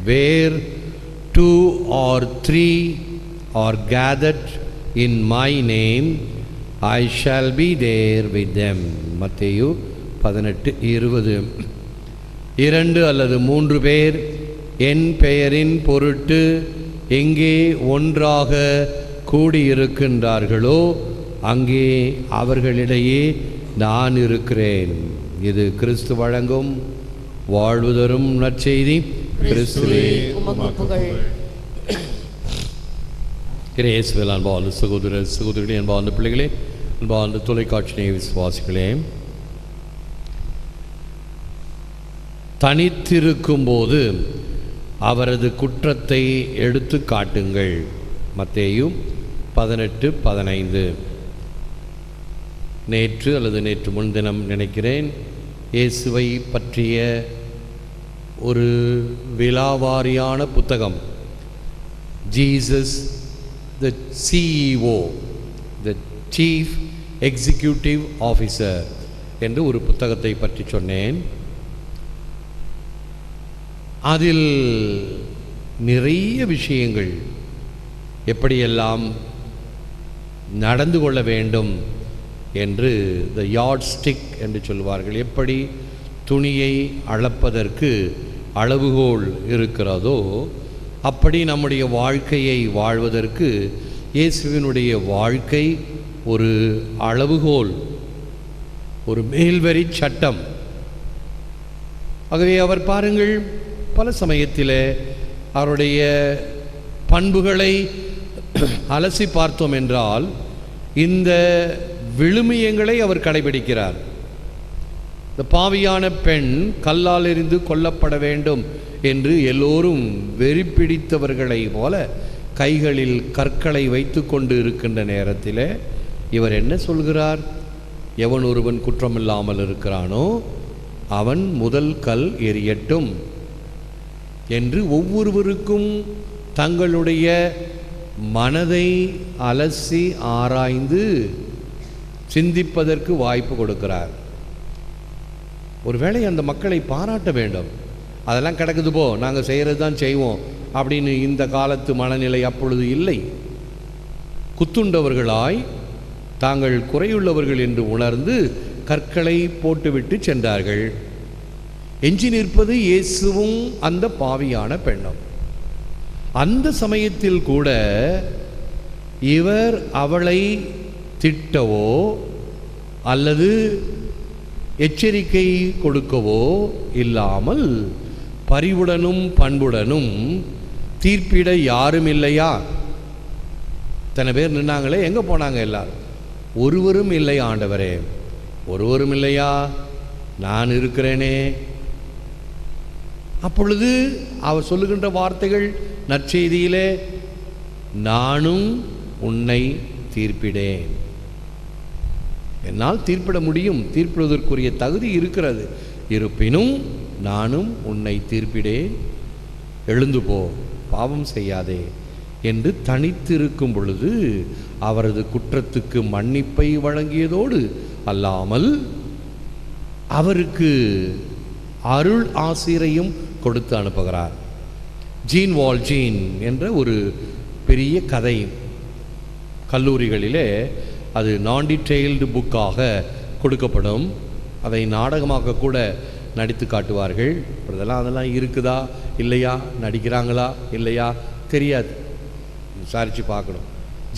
Where 2 or 3 are gathered in my name, I shall be there with them. மத்தேயு 18:20. 2 அல்லது 3 பேர் என் பெயரின் பொருட்டு எங்கே ஒன்றாக கூடியிருக்கின்றார்களோ அங்கே அவர்களிடையே நான் இருக்கிறேன். இது கிறிஸ்து வழங்கும் வாழ்வு தரும் நற்செய்தி. கிறிஸ்துவே உமக்கு புகழ். இயேசுவில் அன்பார்ந்த சகோதர சகோதரிகளே, அன்பார்ந்த பிள்ளைகளே, அன்பார்ந்த தொலைக்காட்சி விசுவாசிகளே, தனித்திருக்கும் போது அவரது குற்றத்தை எடுத்து காட்டுங்கள். மத்தேயு 18:15. நேற்று அல்லது நேற்று முன்தினம் நினைக்கிறேன், இயேசுவை பற்றிய ஒரு விலாவாரியான புத்தகம், Jesus the CEO, the chief executive officer என்று ஒரு புத்தகத்தை பற்றி சொன்னேன். அதில் நிறைய விஷயங்கள் எப்படியெல்லாம் நடந்து கொள்ள வேண்டும் என்று, த யார்ட் ஸ்டிக் என்று சொல்வார்கள், எப்படி துணியை அளப்பதற்கு அளவுகோல் இருக்கிறதோ அப்படி நம்முடைய வாழ்க்கையை வாழ்வதற்கு இயேசுவினுடைய வாழ்க்கை ஒரு அளவுகோல், ஒரு மேல்வரி சட்டம். ஆகவே அவர் பாருங்கள், பல சமயத்தில் அவருடைய பண்புகளை அலசி பார்த்தோம் என்றால் இந்த விழுமியங்களை அவர் கடைபிடிக்கிறார். இந்த பாவியான பெண் கல்லால் எறிந்து கொல்லப்பட வேண்டும் என்று எல்லோரும் வெறிப்பிடித்தவர்களை போல கைகளில் கற்களை வைத்து கொண்டு இருக்கின்ற நேரத்தில் இவர் என்ன சொல்கிறார்? எவன் ஒருவன் குற்றமில்லாமல் இருக்கிறானோ அவன் முதல் கல் எறியட்டும் என்று ஒவ்வொருவருக்கும் தங்களுடைய மனதை அலசி ஆராய்ந்து சிந்திப்பதற்கு வாய்ப்பு கொடுக்கிறார். ஒருவேளை அந்த மக்களை பாராட்ட வேண்டும். அதெல்லாம் கிடக்குது போ, நாங்கள் செய்கிறது தான் செய்வோம் அப்படின்னு இந்த காலத்து மனநிலை அப்பொழுது இல்லை. குத்துண்டவர்களாய் தாங்கள் குறையுள்ளவர்கள் என்று உணர்ந்து கற்களை போட்டுவிட்டு சென்றார்கள். எஞ்சி நிற்பது இயேசுவும் அந்த பாவியான பெண்ணும். அந்த சமயத்தில் கூட இவர் அவளை திட்டவோ அல்லது எச்சரிக்கை கொடுக்கவோ இல்லாமல் பரிவுடனும் பண்புடனும் தீர்ப்பிட யாரும் இல்லையா? இத்தனை பேர் நின்னாங்களே, எங்கே போனாங்க எல்லாரும்? ஒருவரும் இல்லை ஆண்டவரே, ஒருவரும் இல்லையா? நான் இருக்கிறேனே. அப்பொழுது அவர் சொல்லுகின்ற வார்த்தைகள் நற்செய்தியிலே, நானும் உன்னை தீர்ப்பிடேன். என்னால் தீர்ப்பிட முடியும், தீர்ப்பிடுவதற்குரிய தகுதி இருக்கிறது. இருப்பினும் நானும் உன்னை தீர்ப்பிடேன், எழுந்து போ, பாவம் செய்யாதே என்று தனித்திருக்கும் பொழுது அவரது குற்றத்துக்கு மன்னிப்பை வழங்கியதோடு அல்லாமல் அவருக்கு அருள் ஆசிரையும் கொடுத்து அனுப்புகிறார். ஜீன் வால்ஜீன் என்ற ஒரு பெரிய கதை, கல்லூரிகளிலே அது நான் டீட்டெயில்டு புக்காக கொடுக்கப்படும். அதை நாடகமாக கூட நடித்து காட்டுவார்கள். அதெல்லாம் இருக்குதா இல்லையா, நடிக்கிறாங்களா இல்லையா தெரியாது, விசாரித்து பார்க்கணும்.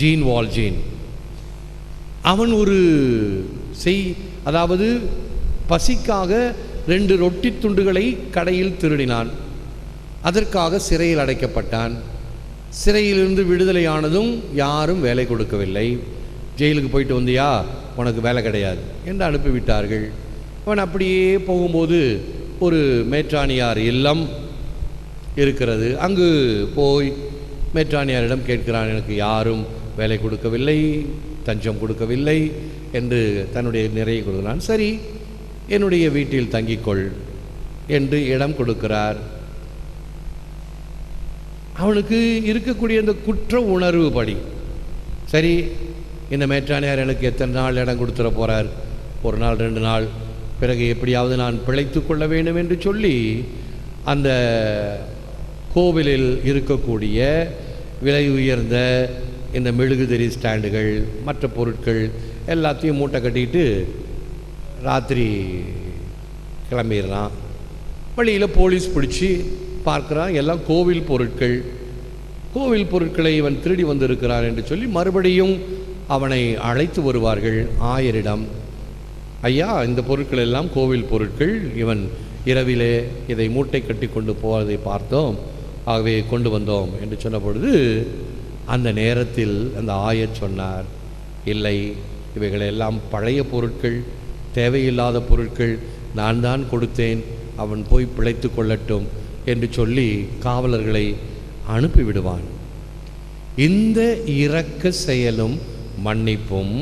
ஜீன் வால்ஜீன் அவன் ஒரு அதாவது பசிக்காக 2 ரொட்டி துண்டுகளை கடையில் திருடினான். அதற்காக சிறையில் அடைக்கப்பட்டான். சிறையிலிருந்து விடுதலையானதும் யாரும் வேலை கொடுக்கவில்லை. ஜெயிலுக்கு போயிட்டு வந்தியா, உனக்கு வேலை கிடையாது என்று அனுப்பிவிட்டார்கள். அவன் அப்படியே போகும்போது ஒரு மேற்றாணியார் இல்லம் இருக்கிறது. அங்கு போய் மேற்றாணியாரிடம் கேட்கிறான், எனக்கு யாரும் வேலை கொடுக்கவில்லை, தஞ்சம் கொடுக்கவில்லை என்று தன்னுடைய நிறைய கொடுக்கிறான். சரி, என்னுடைய வீட்டில் தங்கிக்கொள் என்று இடம் கொடுக்கிறார். அவனுக்கு இருக்கக்கூடிய அந்த குற்ற உணர்வு படி, சரி இந்த மேற்றாணியார் எனக்கு எத்தனை நாள் இடம் கொடுத்துட போகிறார், 1 நாள் 2 நாள், பிறகு எப்படியாவது நான் பிழைத்து கொள்ள வேண்டும் என்று சொல்லி அந்த கோவிலில் இருக்கக்கூடிய விலை உயர்ந்த இந்த மெழுகுதிரி ஸ்டாண்டுகள், மற்ற பொருட்கள் எல்லாத்தையும் மூட்டை கட்டிட்டு ராத்திரி கிளம்பிடுறான். வழியில் போலீஸ் பிடிச்சி பார்க்குறான், எல்லாம் கோவில் பொருட்கள். கோவில் பொருட்களை இவன் திருடி வந்திருக்கிறான் என்று சொல்லி மறுபடியும் அவனை அழைத்து வருவார்கள் ஆயரிடம். ஐயா, இந்த பொருட்கள் எல்லாம் கோவில் பொருட்கள், இவன் இரவிலே இதை மூட்டை கட்டி கொண்டு போவதை பார்த்தோம், ஆகவே கொண்டு வந்தோம் என்று சொன்ன பொழுது அந்த நேரத்தில் அந்த ஆயர் சொன்னார், இல்லை, இவைகளெல்லாம் பழைய பொருட்கள், தேவையில்லாத பொருட்கள், நான் தான் கொடுத்தேன், அவன் போய் பிழைத்து கொள்ளட்டும் என்று சொல்லி காவலர்களை அனுப்பிவிடுவான். இந்த இரக்க செயலும் மன்னிப்பும்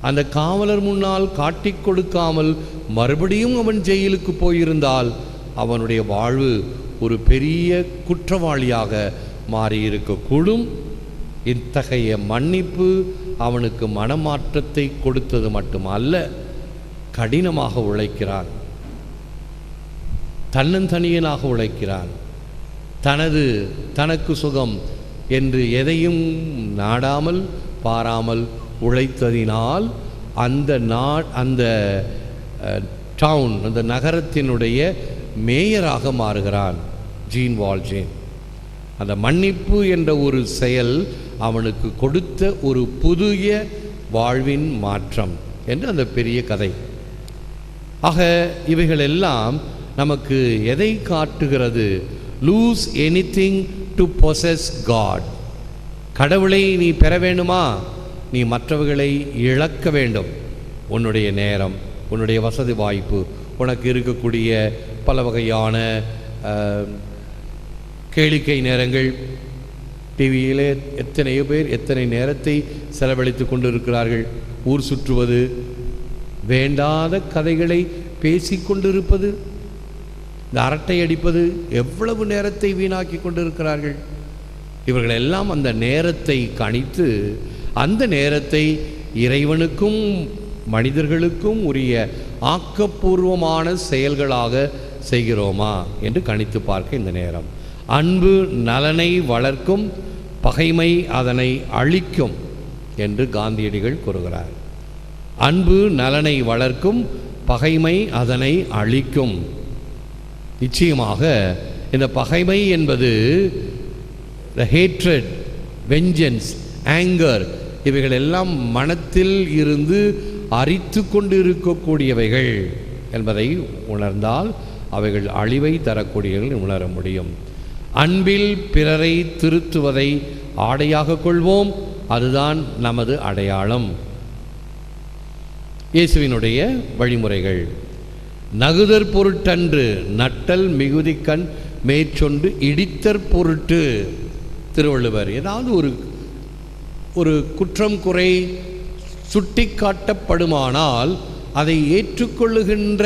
அந்த காவலர் முன்னால் காட்டிக் கொடுக்காமல் மறுபடியும் அவன் ஜெயிலுக்கு போயிருந்தால் அவனுடைய வாழ்வு ஒரு பெரிய குற்றவாளியாக மாறியிருக்கக்கூடும். இத்தகைய மன்னிப்பு அவனுக்கு மனமாற்றத்தை கொடுத்தது மட்டுமல்ல, கடினமாக உழைக்கிறான், தன்னந்தனியனாக உழைக்கிறான். தனக்கு சுகம் என்று எதையும் நாடாமல் பாராமல் உழைத்ததினால் அந்த டவுன், அந்த நகரத்தினுடைய மேயராக மாறுகிறான் ஜீன் வால்ஜேன். அந்த மன்னிப்பு என்ற ஒரு செயல் அவனுக்கு கொடுத்த ஒரு புதிய வாழ்வின் மாற்றம் என்று அந்த பெரிய கதை. ஆக இவைகளெல்லாம் நமக்கு எதை காட்டுகிறது? Lose anything to possess God. கடவுளை நீ பெற வேண்டுமா? நீ மற்றவர்களை இழக்க வேண்டும். உன்னுடைய நேரம், உன்னுடைய வசதி வாய்ப்பு, உனக்கு இருக்கக்கூடிய பல வகையான கேளிக்கை நேரங்கள். டிவியிலே எத்தனையோ பேர் எத்தனை நேரத்தை செலவழித்து கொண்டு இருக்கிறார்கள். ஊர் சுற்றுவது, வேண்டாத கதைகளை பேசிக்கொண்டிருப்பது, இந்த அரட்டை அடிப்பது, எவ்வளவு நேரத்தை வீணாக்கி கொண்டிருக்கிறார்கள். இவர்களெல்லாம் அந்த நேரத்தை கணித்து அந்த நேரத்தை இறைவனுக்கும் மனிதர்களுக்கும் உரிய ஆக்கப்பூர்வமான செயல்களாக செய்கிறோமா என்று கணித்து பார்க்க இந்த நேரம். அன்பு நலனை வளர்க்கும், பகைமை அதனை அழிக்கும் என்று காந்தியடிகள் கூறுகிறார். அன்பு நலனை வளர்க்கும், பகைமை அதனை அழிக்கும். நிச்சயமாக இந்த பகைமை என்பது ஹேட்ரட், வெஞ்சன்ஸ், ஆங்கர், இவைகள் எல்லாம் மனத்தில் இருந்து அரித்து கொண்டு இருக்கக்கூடியவைகள் என்பதை உணர்ந்தால் அவைகள் அழிவை தரக்கூடியவர்கள் உணர முடியும். அன்பில் பிறரை திருத்துவதை ஆடையாக கொள்வோம், அதுதான் நமது அடையாளம். இயேசுவினுடைய வழிமுறைகள். நகுதற் பொருட்டன்று நட்டல் மிகுதிக்கண் மேற்சொண்டு இடித்தற் பொருட்டு. திருவள்ளுவர். ஏதாவது ஒரு குற்றம் குறை சுட்டி காட்டப்படுமானால் அதை ஏற்றுக்கொள்ளுகின்ற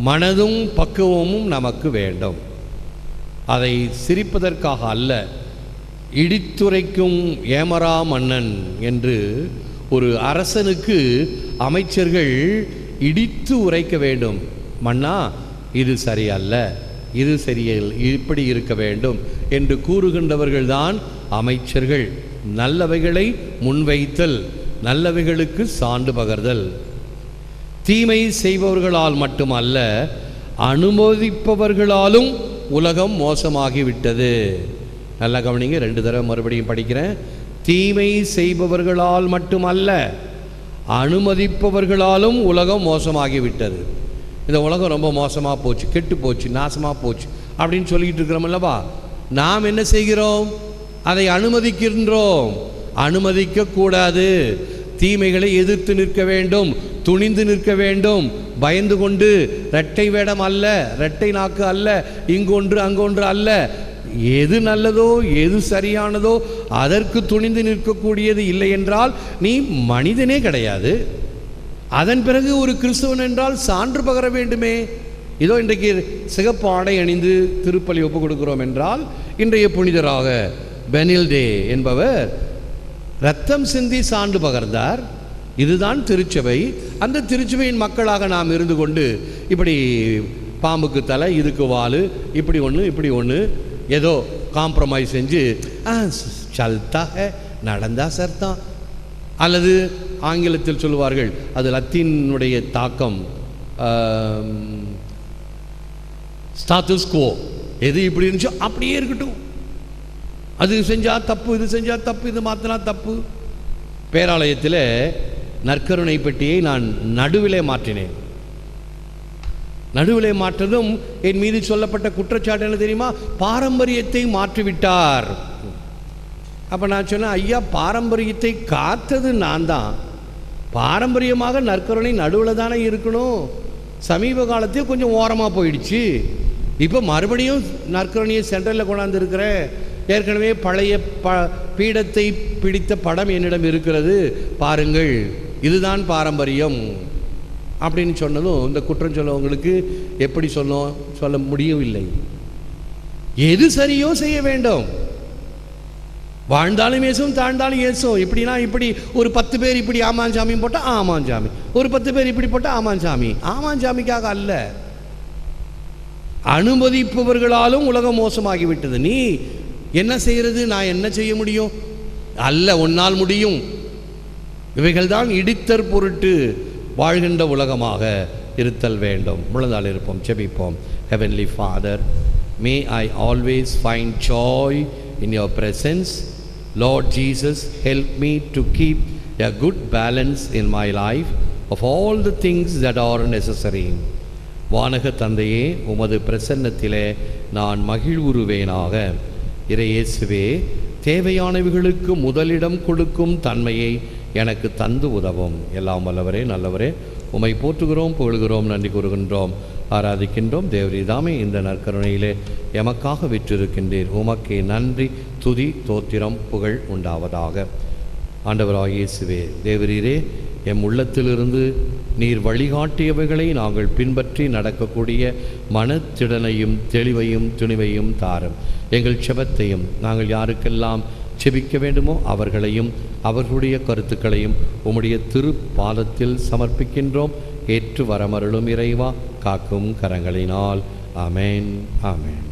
மனதும் பக்குவமும் நமக்கு வேண்டும். அதை சிரிப்பதற்காக அல்ல. இடித்துரைக்கும் ஏமரா மன்னன் என்று ஒரு அரசனுக்கு அமைச்சர்கள் இடித்து உரைக்க வேண்டும். மன்னா, இது சரியல்ல, இது சரியில்லை, இப்படி இருக்க வேண்டும் என்று கூறுகின்றவர்கள்தான் அமைச்சர்கள். நல்லவைகளை முன்வைத்தல், நல்லவைகளுக்கு சான்று பகர்தல். தீமை செய்பவர்களால் மட்டுமல்ல, அனுமதிப்பவர்களாலும் உலகம் மோசமாகிவிட்டது. நல்லா கவனிங்க, 2 தடவை மறுபடியும் படிக்கிறேன். தீமை செய்பவர்களால் மட்டுமல்ல, அனுமதிப்பவர்களாலும் உலகம் மோசமாகிவிட்டது. இந்த உலகம் ரொம்ப மோசமாக போச்சு, கெட்டு போச்சு, நாசமாக போச்சு அப்படின்னு சொல்லிக்கிட்டு இருக்கிறோம் அல்லவா? நாம் என்ன செய்கிறோம்? அதை அனுமதிக்கின்றோம். அனுமதிக்கக்கூடாது. தீமைகளை எதிர்த்து நிற்க வேண்டும், துணிந்து நிற்க வேண்டும். பயந்து கொண்டு இரட்டை வேடம் அல்ல, இரட்டை நாக்கு அல்ல, இங்கொன்று அங்கொன்று அல்ல. எது நல்லதோ, எது சரியானதோ அதற்கு துணிந்து நிற்கக்கூடியது இல்லை என்றால் நீ மனிதனே கிடையாது. அதன் பிறகு ஒரு கிறிஸ்தவன் என்றால் சான்று பகர வேண்டுமே. இதோ இன்றைக்கு சிகப்பு ஆடை அணிந்து திருப்பலி ஒப்புக் கொடுக்கிறோம் என்றால், இன்றைய புனிதராக பெனில்டே என்பவர் இரத்தம் சிந்தி சான்று பகர்ந்தார். இதுதான் திருச்சபை. அந்த திருச்சபையின் மக்களாக நாம் இருந்து கொண்டு இப்படி பாம்புக்கு தலை, இதுக்கு வால், இப்படி ஒன்று இப்படி ஒன்று, ஏதோ காம்ப்ரமைஸ் செஞ்சு சல்தா நடந்தா சர்தான். அல்லது ஆங்கிலத்தில் சொல்லுவார்கள், அது லத்தீனுடைய தாக்கம், ஸ்டாட்டஸ் கோ, எது இப்படி இருந்துச்சோ அப்படியே இருக்கட்டும், அது செஞ்சால் தப்பு, இது செஞ்சால் தப்பு, இது மாற்றினா தப்பு. பேராலயத்தில் நற்கருணை பெட்டியை நான் நடுவிலே மாற்றினேன். நடுவிலே மாற்றதும் என் மீது சொல்லப்பட்ட குற்றச்சாட்டு என்ன தெரியுமா? பாரம்பரியத்தை மாற்றிவிட்டார். அப்போ நான் சொன்னேன், ஐயா, பாரம்பரியத்தை காத்தது நான் தான். பாரம்பரியமாக நற்கருணை நடுவில் தானே இருக்கணும். சமீப காலத்தில் கொஞ்சம் ஓரமாக போயிடுச்சு. இப்போ மறுபடியும் நற்கருணையை சென்ட்ரலில் கொண்டாந்து இருக்கிறேன். ஏற்கனவே பழைய பீடத்தை பிடித்த படம் என்னிடம் இருக்கிறது, பாருங்கள், இதுதான் பாரம்பரியம் அப்படின்னு சொன்னதும் இந்த குற்றம் சொல்லவங்களுக்கு எப்படி சொல்ல முடியவில்லை. எது சரியோ செய்ய வேண்டும். வாழ்ந்தாலும் ஏசும், தாழ்ந்தாலும் ஏசும். இப்படின்னா இப்படி ஒரு 10 பேர் இப்படி ஆமாஞ்சாமி போட்டால் ஆமாஞ்சாமி, ஒரு 10 பேர் இப்படி போட்டால் ஆமாஞ்சாமி. ஆமாஞ்சாமிக்காக அல்ல, அனுமதிப்பவர்களாலும் உலகம் மோசமாகிவிட்டது. நீ என்ன செய்கிறது? நான் என்ன செய்ய முடியும்? அல்ல, உன்னால் முடியும். இவைகள் தான் இடித்தற் பொருட்டு வாழ்கின்ற உலகமாக இருத்தல் வேண்டும். முழந்தால் இருப்போம், செபிப்போம். Heavenly Father, may I always find joy in your presence. Lord Jesus, help me to keep a good balance in my life of all the things that are necessary. வானக தந்தையே, உமது பிரசன்னத்திலே நான் மகிழ்வுறுவேனாக. இறையேசுவே, தேவையானவைகளுக்கு முதலிடம் கொடுக்கும் தன்மையை எனக்கு தந்து உதவும். எல்லாம் வல்லவரே, நல்லவரே, உம்மை போற்றுகிறோம், புகழ்கிறோம், நன்றி கூறுகின்றோம், ஆராதிக்கின்றோம். தேவரீதாமே இந்த நற்கருணையிலே எமக்காக விற்றிருக்கின்றீர். உமக்கே நன்றி, துதி, தோத்திரம், புகழ் உண்டாவதாக. ஆண்டவராகிய இயேசுவே, தேவரீரே, எம் உள்ளத்திலிருந்து நீர் வழிகாட்டியவைகளை நாங்கள் பின்பற்றி நடக்கக்கூடிய மனத்திடனையும் தெளிவையும் துணிவையும் தாரும். எங்கள் செபத்தையும் நாங்கள் யாருக்கெல்லாம் செபிக்க வேண்டுமோ அவர்களையும் அவர்களுடைய கருத்துக்களையும் உம்முடைய திருப்பாதத்தில் சமர்ப்பிக்கின்றோம். ஏற்று வரமருளும் இறைவா, காக்கும் கரங்களினால். ஆமேன், ஆமேன்.